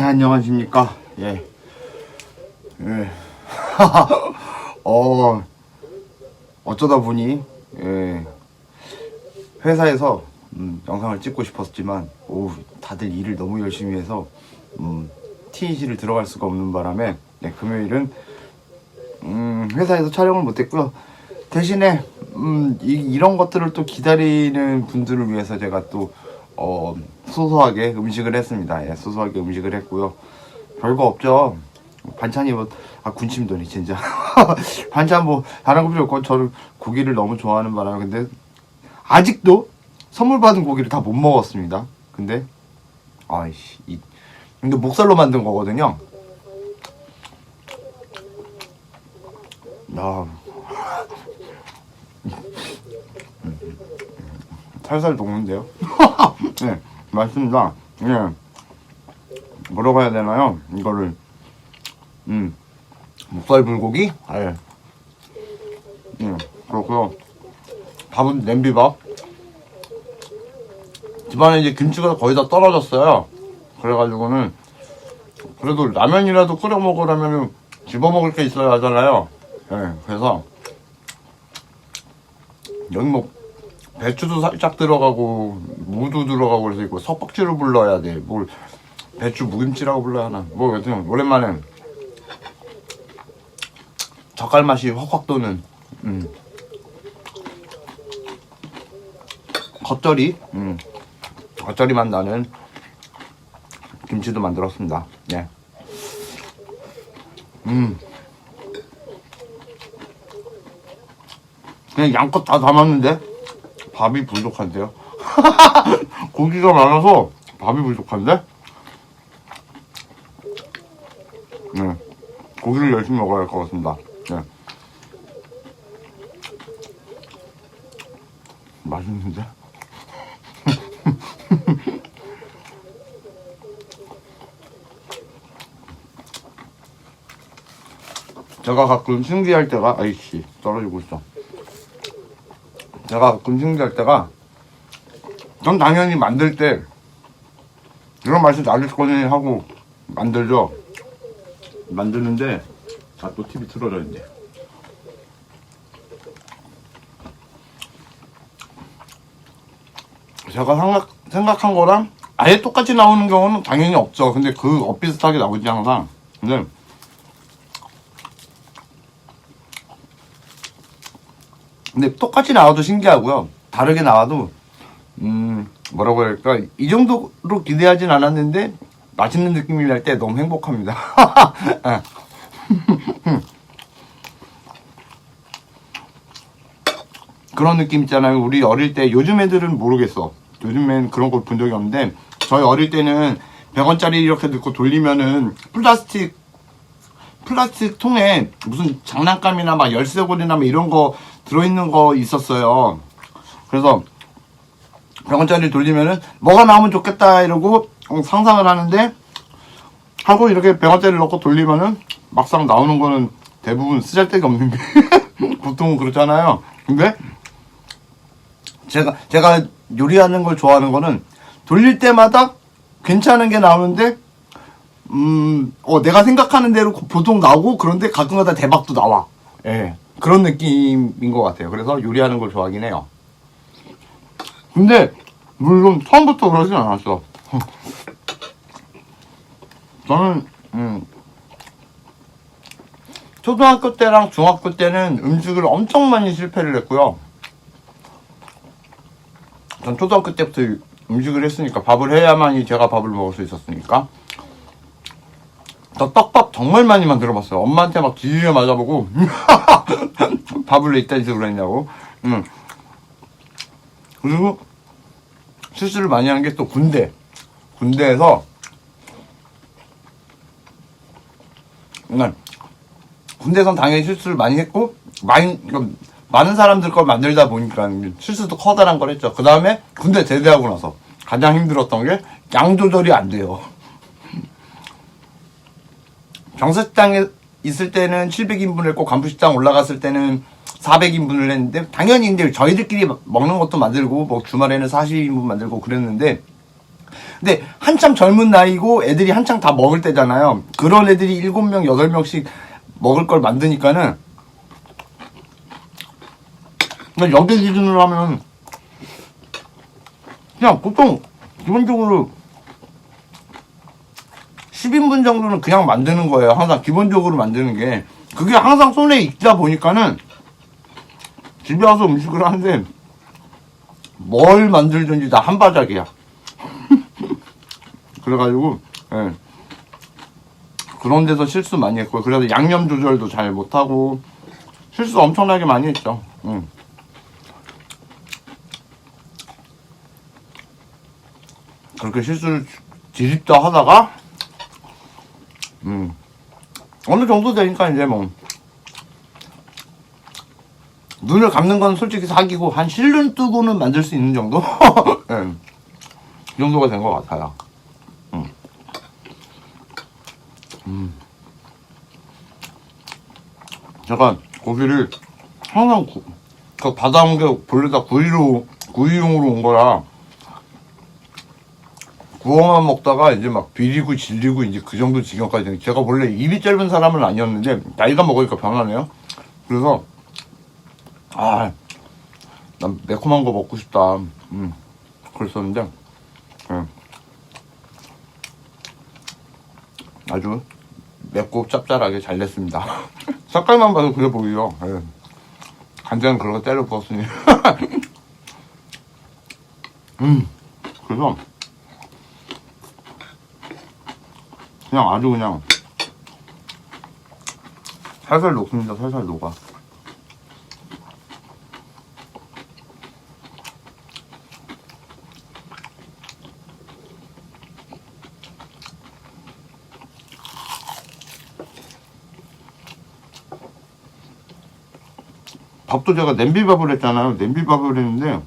안녕하십니까. 예. 어쩌다 보니, 회사에서, 영상을 찍고 싶었지만, 다들 일을 너무 열심히 해서, TEC를 들어갈 수가 없는 바람에, 금요일은, 회사에서 촬영을 못했고요. 대신에, 이런 것들을 또 기다리는 분들을 위해서 제가 또, 소소하게 음식을 했습니다. 소소하게 음식을 했고요. 별거 없죠. 반찬이 군침 도네 진짜. 반찬 다른 거 필요 없고, 저는 고기를 너무 좋아하는 바람에, 근데 아직도 선물 받은 고기를 다 못 먹었습니다. 근데 이게 목살로 만든 거거든요. 살살 녹는데요. 네, 맞습니다. 뭐라고 해야 되나요? 이거를, 목살 불고기? 그렇고요. 밥은 냄비밥. 집안에 이제 김치가 거의 다 떨어졌어요. 그래가지고는, 그래도 라면이라도 끓여 먹으려면 집어먹을 게 있어야 하잖아요. 그래서, 여기 배추도 살짝 들어가고, 무도 들어가고, 그래서 이거 석박지로 불러야 돼. 배추 무김치라고 불러야 하나. 여튼, 오랜만에, 젓갈 맛이 확확 도는, 겉절이 맛 나는 김치도 만들었습니다. 네. 그냥 양껏 다 담았는데, 밥이 부족한데요? 고기가 많아서 밥이 부족한데? 고기를 열심히 먹어야 할 것 같습니다. 맛있는데? 제가 가끔 신기할 때가, 떨어지고 있어. 제가 가끔 신기할 때가, 전 당연히 만들 때 이런 맛이 나를 거니 하고 만들죠. 만드는데 또 TV 틀어져 있네. 제가 생각한 거랑 아예 똑같이 나오는 경우는 당연히 없죠. 근데 엇비슷하게 나오지 항상. 근데 똑같이 나와도 신기하고요. 다르게 나와도 뭐라고 해야 할까, 이 정도로 기대하진 않았는데 맛있는 느낌이 날 때 너무 행복합니다. 그런 느낌 있잖아요. 우리 어릴 때, 요즘 애들은 모르겠어. 요즘엔 그런 걸 본 적이 없는데, 저희 어릴 때는 100원짜리 이렇게 넣고 돌리면은 플라스틱 통에 무슨 장난감이나 막 열쇠고리나 막 이런 거 들어있는 거 있었어요. 그래서 100원짜리 돌리면은 뭐가 나오면 좋겠다 이러고 상상을 하는데, 하고 이렇게 100원짜리 넣고 돌리면은 막상 나오는 거는 대부분 쓰잘데기 없는 게 보통은 그렇잖아요. 근데 제가 요리하는 걸 좋아하는 거는 돌릴 때마다 괜찮은 게 나오는데, 내가 생각하는 대로 보통 나오고, 그런데 가끔가다 대박도 나와. 예, 그런 느낌인 것 같아요. 그래서 요리하는 걸 좋아하긴 해요. 근데 물론 처음부터 그러진 않았어. 저는 초등학교 때랑 중학교 때는 음식을 엄청 많이 실패를 했고요. 전 초등학교 때부터 음식을 했으니까, 밥을 해야만이 제가 밥을 먹을 수 있었으니까. 저 떡밥 정말 많이 만들어봤어요. 엄마한테 막 뒤지게 맞아보고 밥을 왜 이딴 식으로 했냐고. 그리고 실수를 많이 하는 게 또 군대에서 군대에선 당연히 실수를 많이 했고, 많은 사람들 걸 만들다 보니까 실수도 커다란 걸 했죠. 그 다음에 군대 제대하고 나서 가장 힘들었던 게 양 조절이 안 돼요. 병사식당에 있을 때는 700인분을 했고, 간부식당 올라갔을 때는 400인분을 했는데, 당연히 이제 저희들끼리 먹는 것도 만들고, 뭐 주말에는 40인분 만들고 그랬는데, 근데 한참 젊은 나이고 애들이 한창 다 먹을 때잖아요. 그런 애들이 7명, 8명씩 먹을 걸 만드니까는, 여기 기준으로 하면 그냥 보통 기본적으로 10인분 정도는 그냥 만드는 거예요. 항상 기본적으로 만드는 게. 그게 항상 손에 있다 보니까는 집에 와서 음식을 하는데 뭘 만들든지 다 한 바닥이야. 그래가지고 예. 그런 데서 실수 많이 했고, 그래서 양념 조절도 잘 못하고 실수 엄청나게 많이 했죠. 그렇게 실수를 뒤집다 하다가 어느 정도 되니까 이제 뭐 눈을 감는 건 솔직히 사기고, 한 실눈 뜨고는 만들 수 있는 정도? 네. 이 정도가 된 것 같아요. 제가 고기를 항상 그 받아온 게 본래 다 구이용으로 온 거라 구워만 먹다가 이제 막 비리고 질리고 이제 그 정도 지경까지 되는. 제가 원래 입이 짧은 사람은 아니었는데 나이가 먹으니까 변하네요. 그래서 난 매콤한 거 먹고 싶다. 그랬었는데 아주 맵고 짭짤하게 잘 됐습니다. 색깔만 봐도 그래 보이죠. 간장은 그런 거 때려 부었으니. 그래서 그냥 아주 그냥 살살 녹습니다. 살살 녹아. 밥도 제가 냄비밥을 했잖아요. 냄비밥을 했는데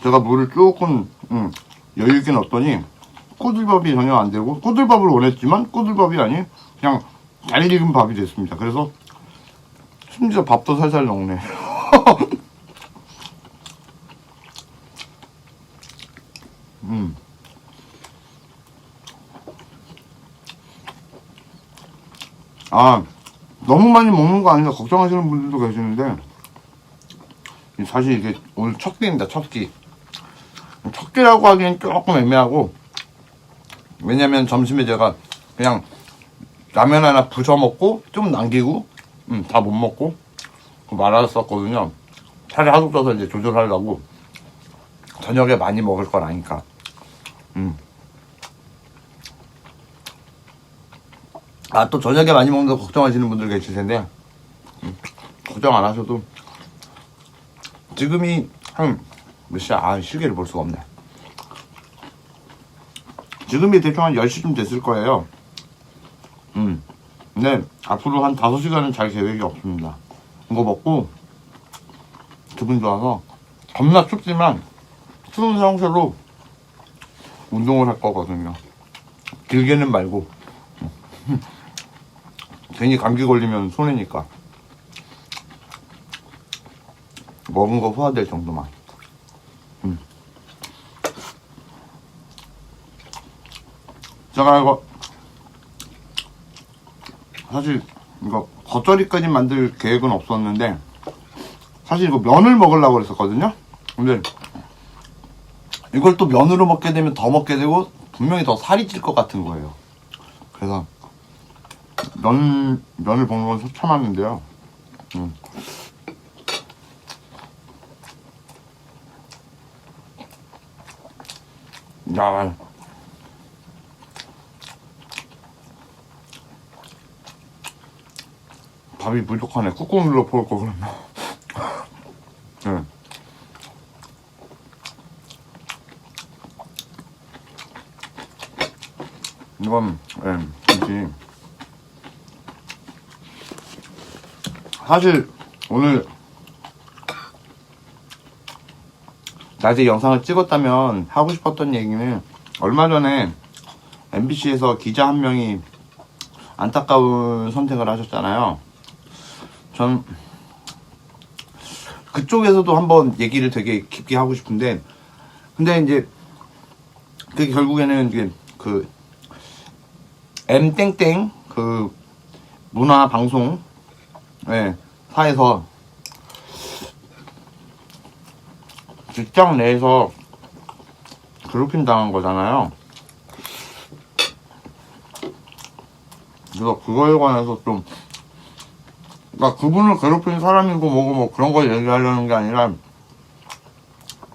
제가 물을 조금 여유있게 넣었더니 꼬들밥이 전혀 안 되고, 꼬들밥을 원했지만 꼬들밥이 아닌 그냥 잘 익은 밥이 됐습니다. 그래서 심지어 밥도 살살 녹네. 너무 많이 먹는 거 아닌가 걱정하시는 분들도 계시는데, 사실 이게 오늘 첫 끼입니다. 첫 끼. 첫 끼라고 하기엔 조금 애매하고, 왜냐면 점심에 제가 그냥 라면 하나 부셔 먹고 좀 남기고 다 못 먹고 말았었거든요. 살이 하도 쪄서 이제 조절하려고. 저녁에 많이 먹을 걸 아니까. 또 저녁에 많이 먹는다고 걱정하시는 분들 계실 텐데, 걱정 안 하셔도. 지금이 한 몇 시야? 시계를 볼 수가 없네. 지금이 대충 한 10시쯤 됐을 거예요. 근데 앞으로 한 5시간은 잘 계획이 없습니다. 이거 먹고 기분 좋아서, 겁나 춥지만 추운 상태로 운동을 할 거거든요. 길게는 말고. 괜히 감기 걸리면 손해니까. 먹은 거 소화될 정도만. 제가 이거 사실 이거 겉절이까지 만들 계획은 없었는데 사실 이거 면을 먹으려고 그랬었거든요. 근데 이걸 또 면으로 먹게 되면 더 먹게 되고 분명히 더 살이 찔 것 같은 거예요. 그래서 면을 먹는 건 참았는데요. 야, 밥이 부족하네. 꾹꾹 눌러 먹을 거 그러면. 네. 이건 김치. 사실 오늘 낮에 영상을 찍었다면 하고 싶었던 얘기는 얼마 전에 MBC에서 기자 한 명이 안타까운 선택을 하셨잖아요. 전 그쪽에서도 한번 얘기를 되게 깊게 하고 싶은데, 근데 이제 그게 결국에는 이제 그 M땡땡 그 문화 방송 사에서 직장 내에서 괴롭힘 당한 거잖아요. 그래서 그거에 관해서 좀, 그러니까 그분을 괴롭힌 사람이고 뭐고 뭐 그런 걸 얘기하려는 게 아니라,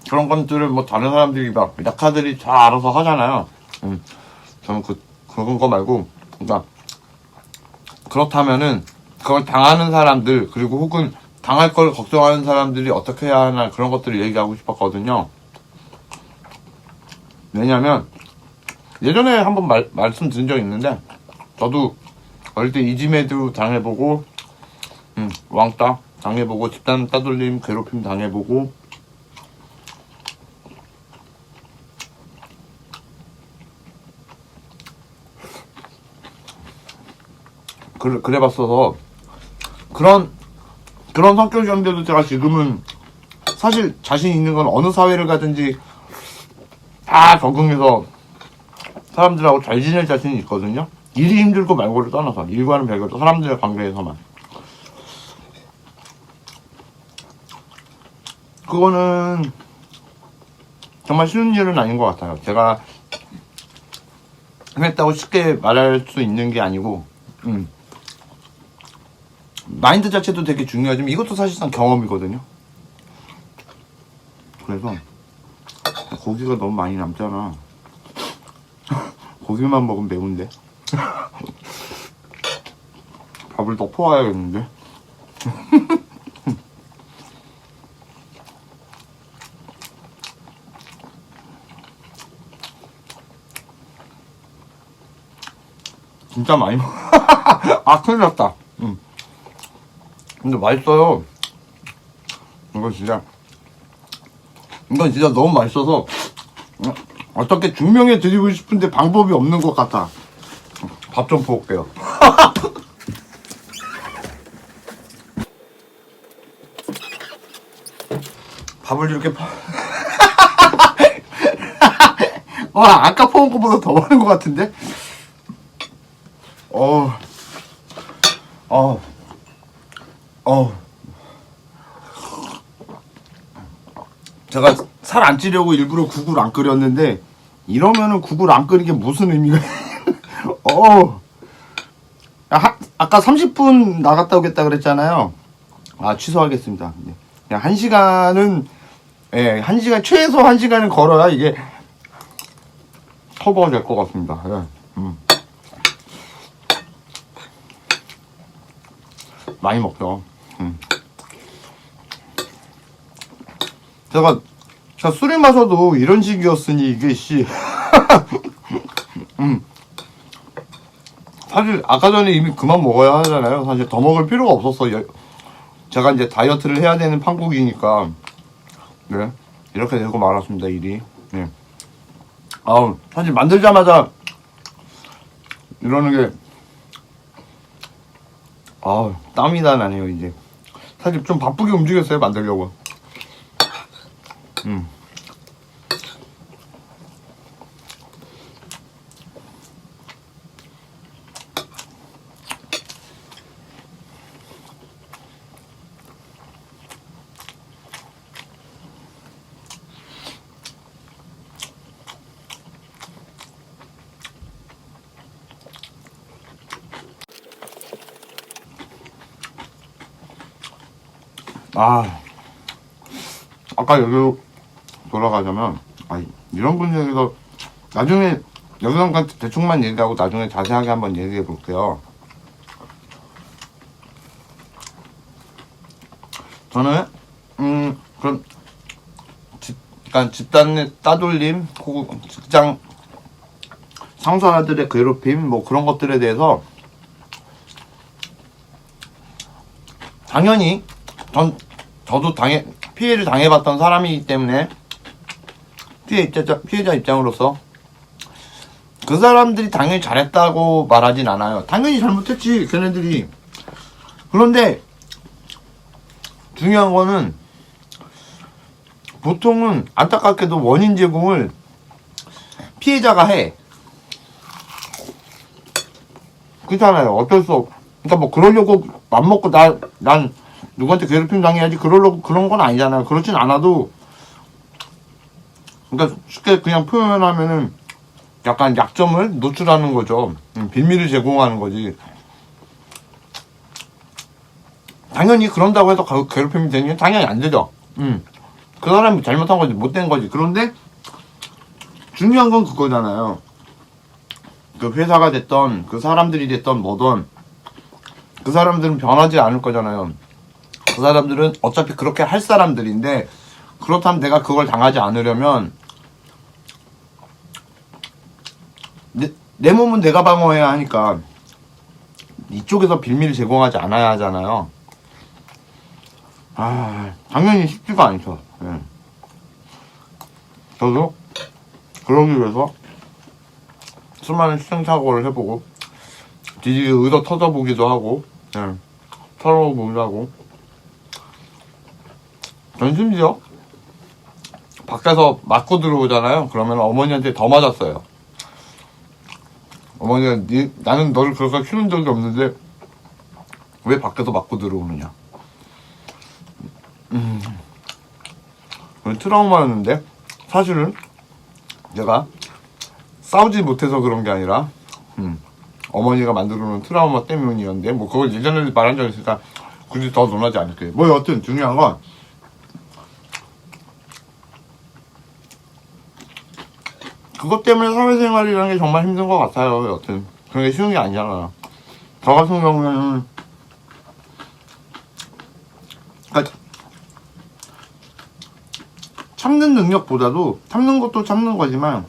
그런 것들을 뭐 다른 사람들이 막 약하들이 다 알아서 하잖아요. 저는 그런 거 말고, 그러니까 그렇다면은 그걸 당하는 사람들, 그리고 혹은 당할 걸 걱정하는 사람들이 어떻게 해야 하나, 그런 것들을 얘기하고 싶었거든요. 왜냐면 예전에 한번 말씀드린 적 있는데, 저도 어릴 때 이지매도 당해보고 왕따 당해보고 집단 따돌림 괴롭힘 당해보고, 그래봤어서 그런 성격이었는데도 제가 지금은 사실 자신 있는 건 어느 사회를 가든지 다 적응해서 사람들하고 잘 지낼 자신이 있거든요. 일이 힘들고 말고를 떠나서, 일과는 별개로 사람들의 관계에서만. 그거는 정말 쉬운 일은 아닌 것 같아요. 제가 했다고 쉽게 말할 수 있는 게 아니고, 마인드 자체도 되게 중요하지만 이것도 사실상 경험이거든요. 그래서 고기가 너무 많이 남잖아. 고기만 먹으면 매운데. 밥을 더 퍼와야겠는데. 진짜 많이 먹어. 아, 큰일 났다. 근데 맛있어요. 이건 진짜 너무 맛있어서 어떻게 증명해 드리고 싶은데 방법이 없는 것 같아. 밥 좀 퍼올게요. 밥을 이렇게 와, 아까 퍼온 것보다 더 많은 것 같은데? 제가 살 안 찌려고 일부러 국을 안 끓였는데, 이러면은 국을 안 끓인 게 무슨 의미가 아까 30분 나갔다 오겠다 그랬잖아요. 아, 취소하겠습니다. 그냥 1시간은, 1시간, 최소 1시간은 걸어야 이게 커버가 될 것 같습니다. 많이 먹죠. 제가 술을 마셔도 이런 식이었으니 이게 사실 아까 전에 이미 그만 먹어야 하잖아요. 사실 더 먹을 필요가 없었어요. 제가 이제 다이어트를 해야 되는 판국이니까. 네, 이렇게 되고 말았습니다, 일이. 네. 사실 만들자마자 이러는 게 땀이 다 나네요. 이제 사실 좀 바쁘게 움직였어요, 만들려고. 아까 여기로 돌아가자면, 이런 분위기에서 나중에 여기서 대충만 얘기하고 나중에 자세하게 한번 얘기해 볼게요. 저는 그런 그러니까 집단 내 따돌림, 혹은 직장 상사들의 괴롭힘 뭐 그런 것들에 대해서 당연히 저도 피해를 당해봤던 사람이기 때문에 피해자 입장으로서 그 사람들이 당연히 잘했다고 말하진 않아요. 당연히 잘못했지 걔네들이. 그런데 중요한 거는 보통은 안타깝게도 원인 제공을 피해자가 해. 그렇잖아요. 어쩔 수 없. 그러니까 뭐 그러려고 맘먹고 난 누구한테 괴롭힘 당해야지 그러려고 그런 건 아니잖아요. 그렇진 않아도 그러니까 쉽게 그냥 표현하면은 약간 약점을 노출하는 거죠. 빌미를 제공하는 거지. 당연히 그런다고 해서 괴롭힘이 되는 게 당연히 안 되죠. 그 사람이 잘못한 거지, 못된 거지. 그런데 중요한 건 그거잖아요. 그 회사가 됐던, 그 사람들이 됐던 뭐든 그 사람들은 변하지 않을 거잖아요. 그 사람들은 어차피 그렇게 할 사람들인데 그렇다면 내가 그걸 당하지 않으려면 내 몸은 내가 방어해야 하니까 이쪽에서 빌미를 제공하지 않아야 하잖아요. 당연히 쉽지가 않죠. 예. 저도 그러기 위해서 수많은 시행착오를 해보고 뒤지게 의도 터져보기도 하고, 예. 털어보기도 하고. 전 심지어 밖에서 맞고 들어오잖아요. 그러면 어머니한테 더 맞았어요. 어머니가 나는 너를 그렇게 키운 적이 없는데 왜 밖에서 맞고 들어오느냐. 트라우마였는데 사실은 내가 싸우지 못해서 그런 게 아니라 어머니가 만들어 놓은 트라우마 때문이었는데 뭐 그걸 예전에 말한 적 있으니까 굳이 더 논하지 않을게요. 뭐 여튼 중요한 건 그것 때문에 사회생활이라는 게 정말 힘든 것 같아요. 여튼 그게 쉬운 게 아니잖아요. 저 같은 경우에는 그러니까 참는 능력보다도 참는 것도 참는 거지만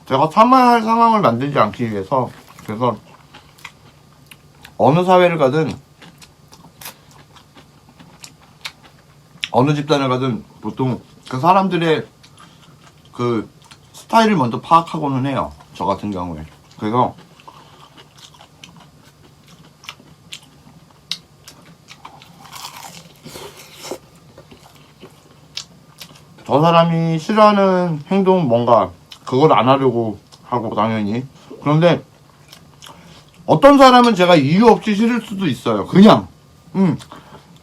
제가 참아야 할 상황을 만들지 않기 위해서 그래서 어느 사회를 가든 어느 집단을 가든 보통 그 사람들의 그 스타일을 먼저 파악하고는 해요. 저 같은 경우에. 그래서 저 사람이 싫어하는 행동은 뭔가 그걸 안 하려고 하고 당연히. 그런데 어떤 사람은 제가 이유 없이 싫을 수도 있어요. 그냥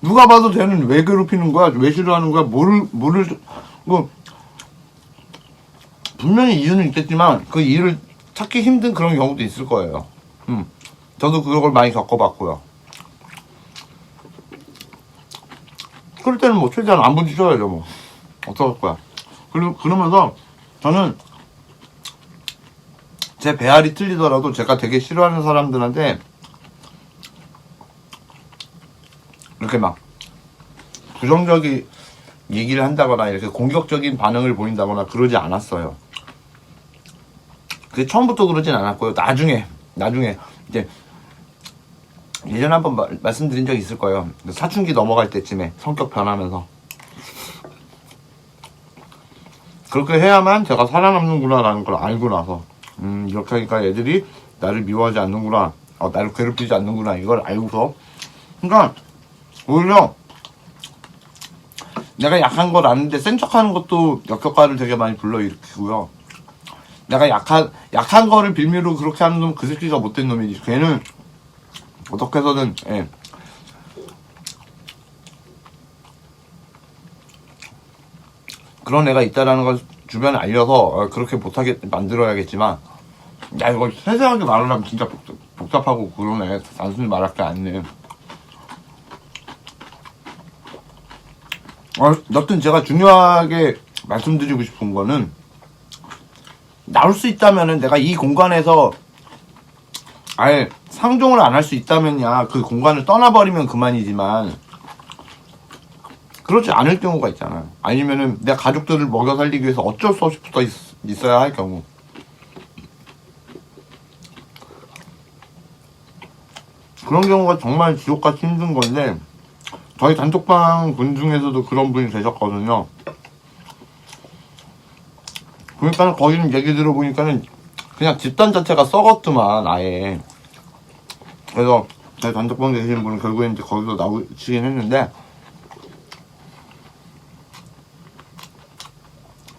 누가 봐도 쟤는 왜 괴롭히는 거야? 왜 싫어하는 거야? 뭐를 뭐 분명히 이유는 있겠지만 그 이유를 찾기 힘든 그런 경우도 있을 거예요. 저도 그걸 많이 겪어봤고요. 그럴 때는 뭐 최대한 안 부딪혀야죠 뭐. 어떡할 거야. 그러면서 저는 제 배알이 틀리더라도 제가 되게 싫어하는 사람들한테 이렇게 막 부정적인 얘기를 한다거나 이렇게 공격적인 반응을 보인다거나 그러지 않았어요. 그게 처음부터 그러진 않았고요. 나중에 이제 예전에 한번 말씀드린 적이 있을 거예요. 사춘기 넘어갈 때쯤에 성격 변하면서 그렇게 해야만 제가 살아남는구나 라는 걸 알고 나서 이렇게 하니까 애들이 나를 미워하지 않는구나, 나를 괴롭히지 않는구나 이걸 알고서. 그러니까 오히려 내가 약한 걸 아는데 센 척하는 것도 역효과를 되게 많이 불러일으키고요. 내가 약한 거를 빌미로 그렇게 하는 놈 그 새끼가 못된 놈이지. 걔는 어떻게 해서든 그런 애가 있다라는 걸 주변에 알려서 그렇게 못하게 만들어야겠지만, 야 이걸 세세하게 말하려면 진짜 복잡하고 그러네. 단순히 말할 게 아니네. 여튼 제가 중요하게 말씀드리고 싶은 거는, 나올 수 있다면은 내가 이 공간에서 아예 상종을 안 할 수 있다면야 그 공간을 떠나버리면 그만이지만, 그렇지 않을 경우가 있잖아요. 아니면은 내 가족들을 먹여 살리기 위해서 어쩔 수 없이 붙어 있어야 할 경우. 그런 경우가 정말 지옥같이 힘든 건데, 저희 단톡방 분 중에서도 그런 분이 계셨거든요. 그러니까 거기는 얘기 들어보니까는 그냥 집단 자체가 썩었더만 아예. 그래서 저희 단톡방에 계신 분은 결국엔 이제 거기서 나오시긴 했는데,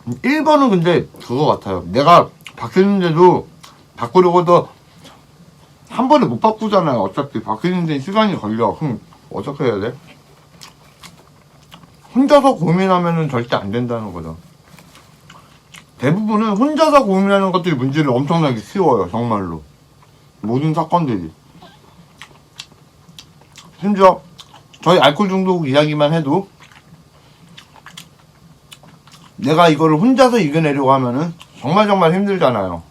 1번은 근데 그거 같아요. 내가 바뀌는데도 바꾸려고도 한 번에 못 바꾸잖아요. 어차피 바뀌는데 시간이 걸려. 그럼 어떻게 해야 돼? 혼자서 고민하면은 절대 안 된다는 거죠. 대부분은 혼자서 고민하는 것들이 문제를 엄청나게 키워요. 정말로. 모든 사건들이. 심지어 저희 알코올 중독 이야기만 해도 내가 이거를 혼자서 이겨내려고 하면은 정말 힘들잖아요.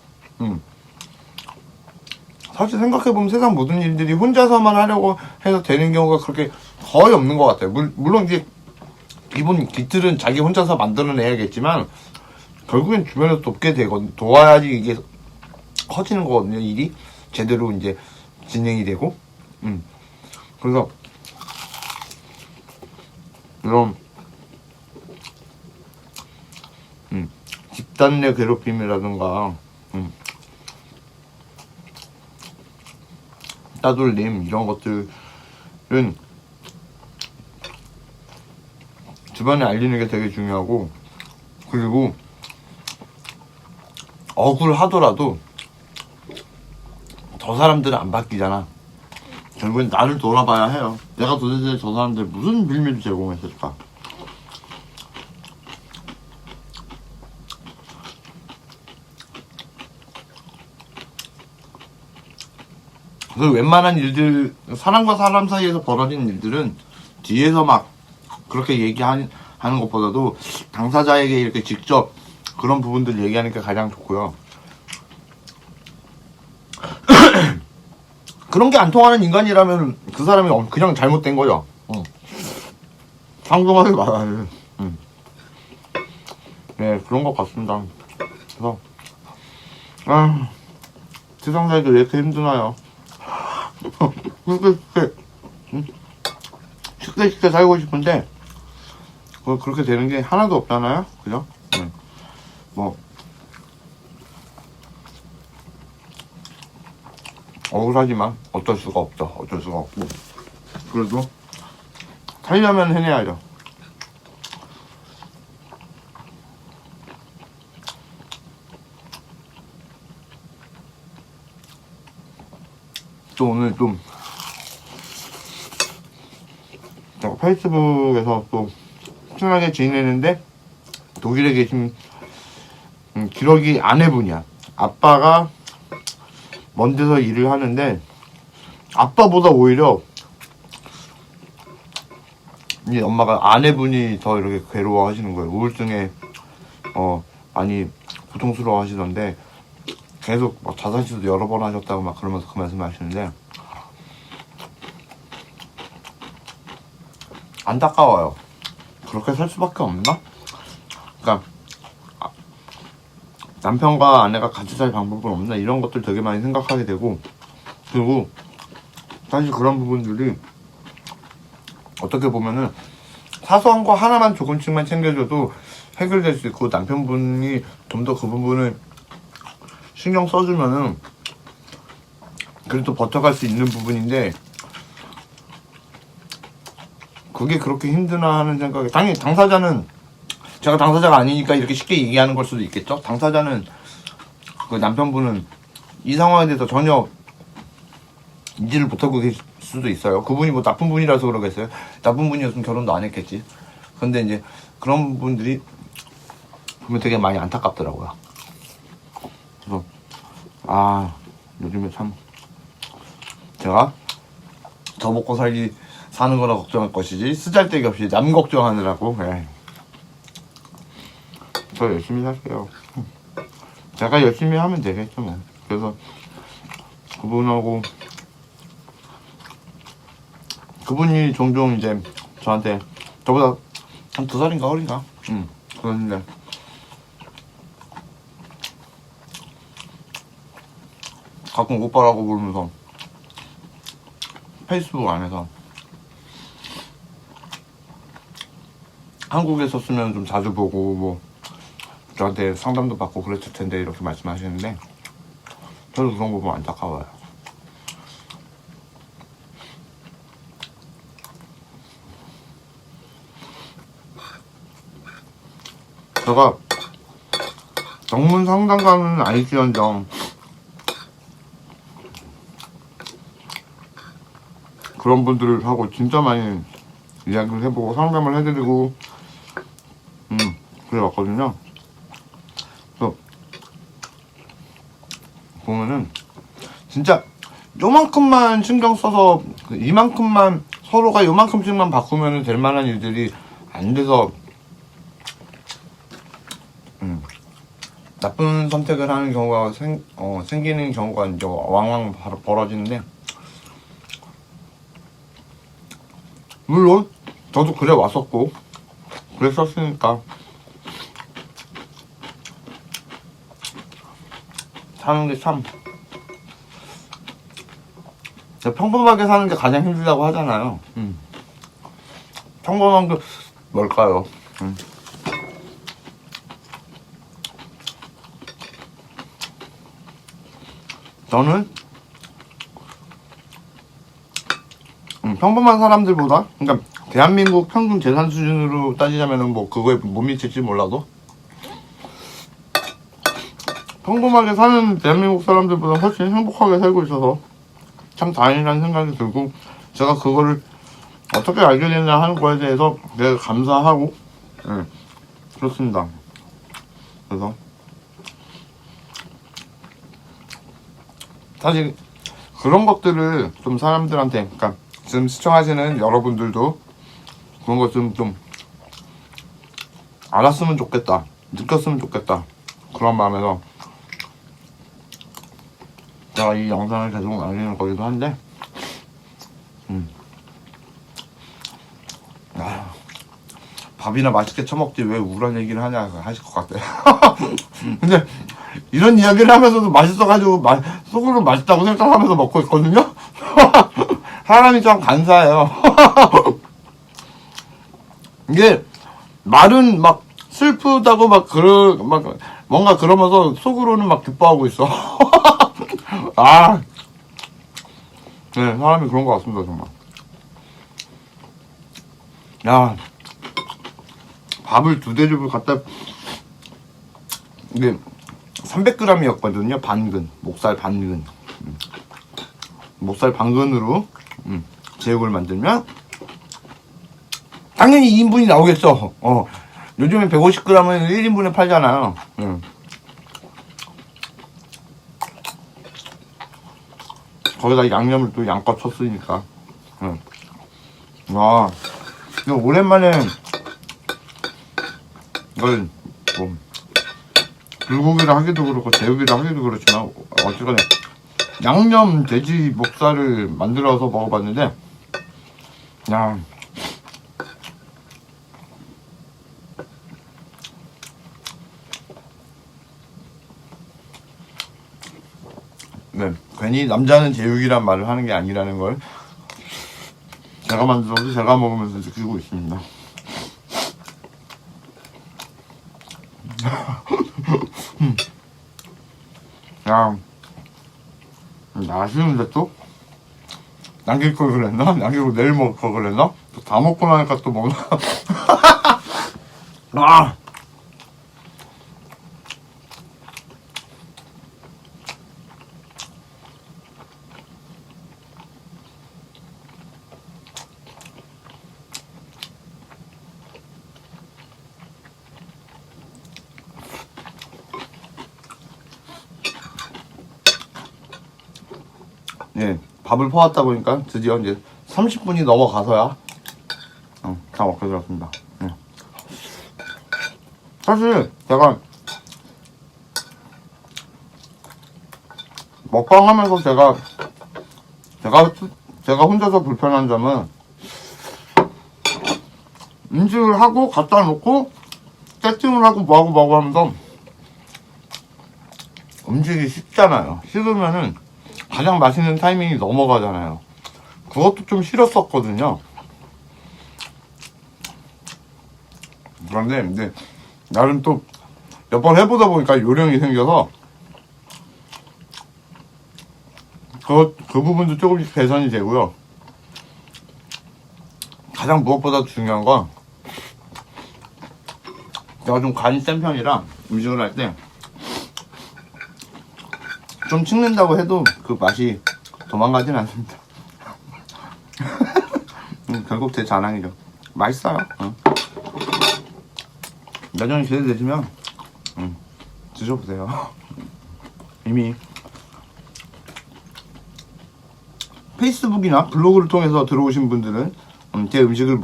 사실 생각해보면 세상 모든 일들이 혼자서만 하려고 해서 되는 경우가 그렇게 거의 없는 것 같아요. 물론 이제 기본 기틀은 자기 혼자서 만들어내야겠지만, 결국엔 주변에서 돕게 되거든. 도와야지 이게 커지는 거거든요. 일이 제대로 이제 진행이 되고. 그래서 이런 집단 내 괴롭힘이라든가 따돌림 이런 것들은 주변에 알리는 게 되게 중요하고, 그리고 억울하더라도 저 사람들은 안 바뀌잖아. 결국엔 나를 돌아봐야 해요. 내가 도대체 저 사람들 무슨 빌미를 제공했을까? 그래서 웬만한 일들, 사람과 사람 사이에서 벌어진 일들은 뒤에서 막 그렇게 얘기하는 것보다도 당사자에게 이렇게 직접 그런 부분들 얘기하는 게 가장 좋고요. 그런 게 안 통하는 인간이라면 그 사람이 그냥 잘못된 거죠. 상종하지 말아요. 네, 그런 것 같습니다. 그래서 세상 살기 왜 이렇게 힘드나요? 쉽게 살고 싶은데 그렇게 되는 게 하나도 없잖아요. 그죠? 뭐 억울하지만 어쩔 수가 없죠. 어쩔 수가 없고, 그래도 살려면 해내야죠. 또 오늘 좀 제가 페이스북에서 또 친하게 지내는데 독일에 계신 기러기 아내분이야. 아빠가 먼 데서 일을 하는데 아빠보다 오히려 이 엄마가 아내분이 더 이렇게 괴로워하시는 거예요. 우울증에 많이 고통스러워 하시던데, 계속 막 자살시도 여러 번 하셨다고 막 그러면서 그 말씀 하시는데 안타까워요. 그렇게 살 수밖에 없나? 그러니까 남편과 아내가 같이 살 방법은 없나, 이런 것들 되게 많이 생각하게 되고, 그리고 사실 그런 부분들이 어떻게 보면은 사소한 거 하나만 조금씩만 챙겨줘도 해결될 수 있고, 남편분이 좀 더 그 부분을 신경 써주면은 그래도 버텨갈 수 있는 부분인데, 그게 그렇게 힘드나 하는 생각이, 당연히 당사자는, 제가 당사자가 아니니까 이렇게 쉽게 얘기하는 걸 수도 있겠죠. 당사자는, 그 남편분은 이 상황에 대해서 전혀 인지를 못하고 계실 수도 있어요. 그분이 뭐 나쁜 분이라서 그러겠어요. 나쁜 분이었으면 결혼도 안 했겠지. 근데 이제 그런 분들이 보면 되게 많이 안타깝더라고요. 그래서 요즘에 참 제가 저 먹고 살기 사는 거라 걱정할 것이지 쓰잘데기 없이 남 걱정하느라고. 예. 저 열심히 살게요. 제가 열심히 하면 되겠죠 뭐. 그래서 그분하고 그분이 종종 이제 저한테 저보다 한 2살인가 어린가? 그런데 가끔 오빠라고 부르면서 페이스북 안에서 한국에 있었으면 좀 자주 보고 뭐 저한테 상담도 받고 그랬을 텐데 이렇게 말씀하시는데 저도 그런 거 보면 안타까워요. 제가 전문 상담가는 아니지언정 그런 분들하고 진짜 많이 이야기를 해보고 상담을 해드리고 그래 왔거든요. 그래서 보면은 진짜 요만큼만 신경 써서 이만큼만 서로가 요만큼씩만 바꾸면 될 만한 일들이 안 돼서 나쁜 선택을 하는 경우가 생기는 경우가 이제 왕왕 바로 벌어지는데, 물론 저도 그래 왔었고 그랬었으니까 사는 게 참 평범하게 사는 게 가장 힘들다고 하잖아요. 평범한 게 뭘까요? 저는 평범한 사람들보다, 그러니까 대한민국 평균 재산 수준으로 따지자면은 뭐 그거에 못 미칠지 몰라도 평범하게 사는 대한민국 사람들보다 훨씬 행복하게 살고 있어서 참 다행이라는 생각이 들고, 제가 그거를 어떻게 알게 됐냐 하는 거에 대해서 되게 감사하고 그렇습니다. 그래서 사실 그런 것들을 좀 사람들한테, 그러니까 지금 시청하시는 여러분들도 그런 것 좀 알았으면 좋겠다, 느꼈으면 좋겠다, 그런 마음에서 제가 이 영상을 계속 남기는 거기도 한데, 밥이나 맛있게 처먹지 왜 우울한 얘기를 하냐 하실 것 같아요. 근데 이런 이야기를 하면서도 맛있어가지고 속으로 맛있다고 생각하면서 먹고 있거든요. 사람이 참 간사해요. 이게 말은 막 슬프다고 막 뭔가 그러면서 속으로는 막 기뻐하고 있어. 아, 네, 사람이 그런 것 같습니다, 정말. 야, 밥을 2대접을 갖다, 이게 300g이었거든요. 반근, 목살 반근. 목살 반근으로 제육을 만들면 당연히 2인분이 나오겠죠. 요즘에 150g은 1인분에 팔잖아요. 거기다 양념을 또 양껏 쳤으니까. 와, 이거 오랜만에 이걸 뭐 불고기를 하기도 그렇고 제육이를 하기도 그렇지만 어쨌거나 양념 돼지 목살을 만들어서 먹어봤는데, 야, 네, 괜히 남자는 제육이란 말을 하는 게 아니라는 걸 제가 만들어서 제가 먹으면서 느끼고 있습니다. 야, 아쉬운데 또? 남길 걸 그랬나? 남기고 내일 먹을 걸 그랬나? 또 다 먹고 나니까 또 먹나? 아! 네, 밥을 퍼왔다 보니까 드디어 이제 30분이 넘어가서야 다 먹게 되었습니다. 사실 제가 먹방하면서 제가 혼자서 불편한 점은 음식을 하고 갖다 놓고 세팅을 하고 뭐하고 하면서 음식이 식잖아요. 식으면은 가장 맛있는 타이밍이 넘어가잖아요. 그것도 좀 싫었었거든요. 그런데 나름 또 몇 번 해보다 보니까 요령이 생겨서 그 부분도 조금씩 개선이 되고요. 가장 무엇보다 중요한 건 제가 좀 간이 센 편이라 음식을 할 때 좀 식는다고 해도 그 맛이 도망가진 않습니다. 결국 제 자랑이죠. 맛있어요. 나중에 기회 되시면 드셔보세요. 이미 페이스북이나 블로그를 통해서 들어오신 분들은 제 음식을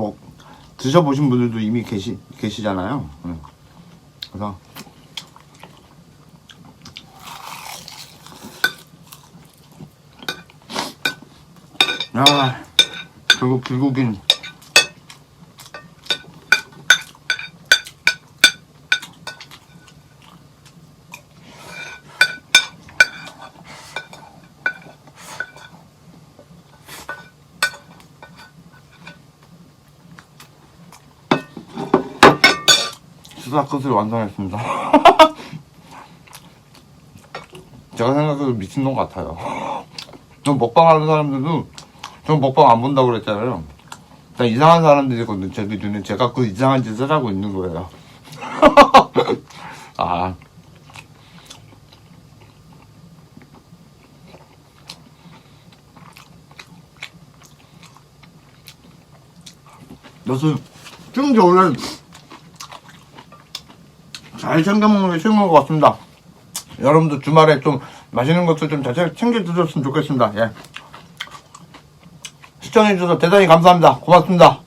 드셔보신 분들도 이미 계시잖아요. 그래서 결국 불고기는 수다 끝을 완성했습니다. 제가 생각해도 미친놈 같아요. 전 먹방 하는 사람들도 전 먹방 안 본다고 그랬잖아요. 다 이상한 사람들이거든요. 제 눈에 제가 그 이상한 짓을 하고 있는 거예요. 그래서 좀 오늘 잘 챙겨 먹는 게 쉬운 것 같습니다. 여러분도 주말에 좀 맛있는 것도 좀 잘 챙겨 드셨으면 좋겠습니다. 예. 시청해주셔서 대단히 감사합니다. 고맙습니다.